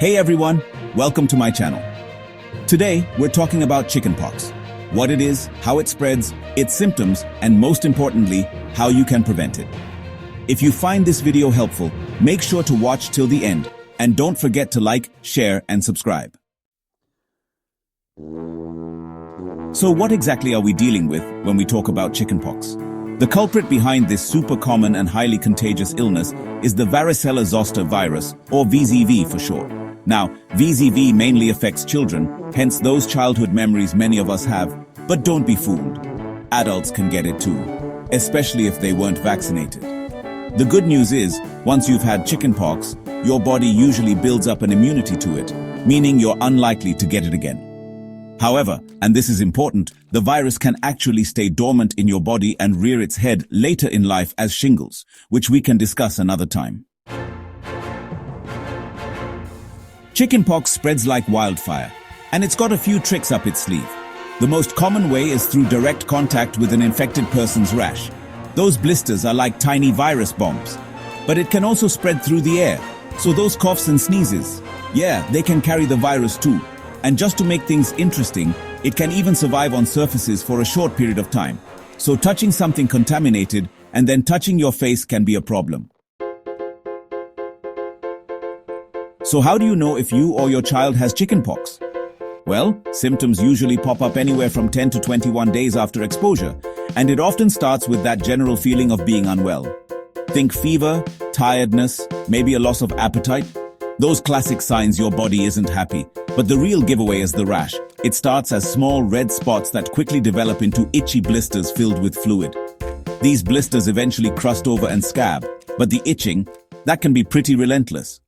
Hey everyone, welcome to my channel. Today, we're talking about chickenpox. What it is, how it spreads, its symptoms, and most importantly, how you can prevent it. If you find this video helpful, make sure to watch till the end, and don't forget to like, share, and subscribe. So what exactly are we dealing with when we talk about chickenpox? The culprit behind this super common and highly contagious illness is the varicella zoster virus, or VZV for short. Now, VZV mainly affects children, hence those childhood memories many of us have, but don't be fooled. Adults can get it too, especially if they weren't vaccinated. The good news is, once you've had chickenpox, your body usually builds up an immunity to it, meaning you're unlikely to get it again. However, and this is important, the virus can actually stay dormant in your body and rear its head later in life as shingles, which we can discuss another time. Chickenpox spreads like wildfire, and it's got a few tricks up its sleeve. The most common way is through direct contact with an infected person's rash. Those blisters are like tiny virus bombs. But it can also spread through the air, so those coughs and sneezes, yeah, they can carry the virus too. And just to make things interesting, it can even survive on surfaces for a short period of time. So touching something contaminated and then touching your face can be a problem. So how do you know if you or your child has chickenpox? Well, symptoms usually pop up anywhere from 10 to 21 days after exposure, and it often starts with that general feeling of being unwell. Think fever, tiredness, maybe a loss of appetite. Those classic signs your body isn't happy. But the real giveaway is the rash. It starts as small red spots that quickly develop into itchy blisters filled with fluid. These blisters eventually crust over and scab, but the itching, that can be pretty relentless.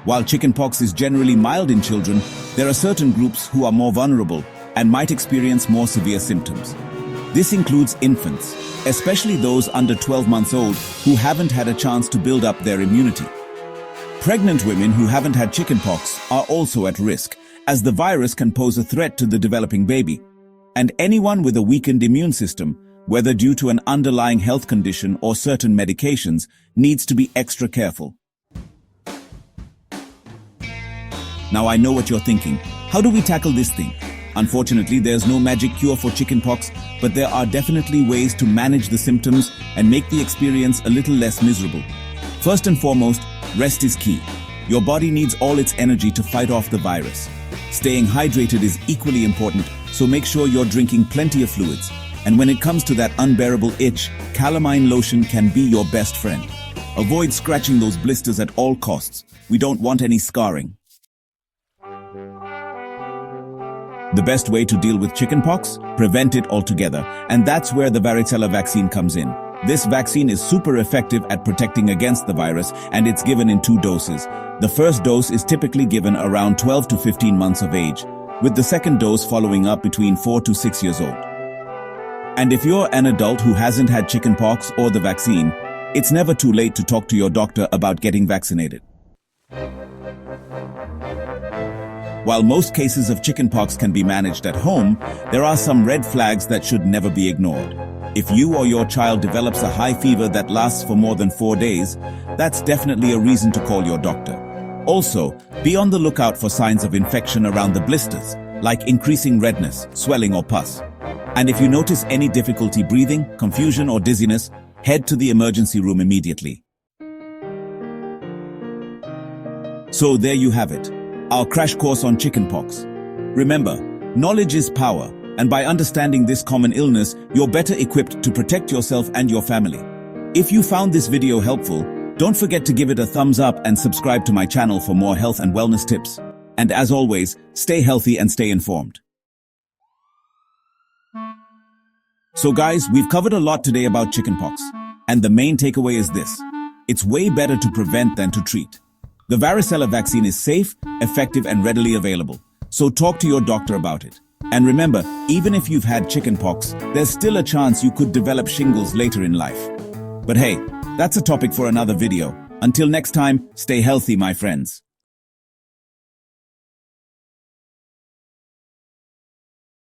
While chickenpox is generally mild in children, there are certain groups who are more vulnerable and might experience more severe symptoms. This includes infants, especially those under 12 months old who haven't had a chance to build up their immunity. Pregnant women who haven't had chickenpox are also at risk, as the virus can pose a threat to the developing baby. And anyone with a weakened immune system, whether due to an underlying health condition or certain medications, needs to be extra careful. Now I know what you're thinking. How do we tackle this thing? Unfortunately, there's no magic cure for chickenpox, but there are definitely ways to manage the symptoms and make the experience a little less miserable. First and foremost, rest is key. Your body needs all its energy to fight off the virus. Staying hydrated is equally important, so make sure you're drinking plenty of fluids. And when it comes to that unbearable itch, calamine lotion can be your best friend. Avoid scratching those blisters at all costs. We don't want any scarring. The best way to deal with chickenpox? Prevent it altogether, and that's where the varicella vaccine comes in. This vaccine is super effective at protecting against the virus, and it's given in 2 doses. The first dose is typically given around 12 to 15 months of age, with the second dose following up between 4 to 6 years old. And if you're an adult who hasn't had chickenpox or the vaccine, it's never too late to talk to your doctor about getting vaccinated. While most cases of chickenpox can be managed at home, there are some red flags that should never be ignored. If you or your child develops a high fever that lasts for more than 4 days, that's definitely a reason to call your doctor. Also, be on the lookout for signs of infection around the blisters, like increasing redness, swelling, or pus. And if you notice any difficulty breathing, confusion, or dizziness, head to the emergency room immediately. So there you have it. Our crash course on chickenpox. Remember, knowledge is power, and by understanding this common illness, you're better equipped to protect yourself and your family. If you found this video helpful, don't forget to give it a thumbs up and subscribe to my channel for more health and wellness tips. And as always, stay healthy and stay informed. So guys, we've covered a lot today about chickenpox, and the main takeaway is this: it's way better to prevent than to treat. The varicella vaccine is safe, effective, and readily available. So talk to your doctor about it. And remember, even if you've had chickenpox, there's still a chance you could develop shingles later in life. But hey, that's a topic for another video. Until next time, stay healthy, my friends.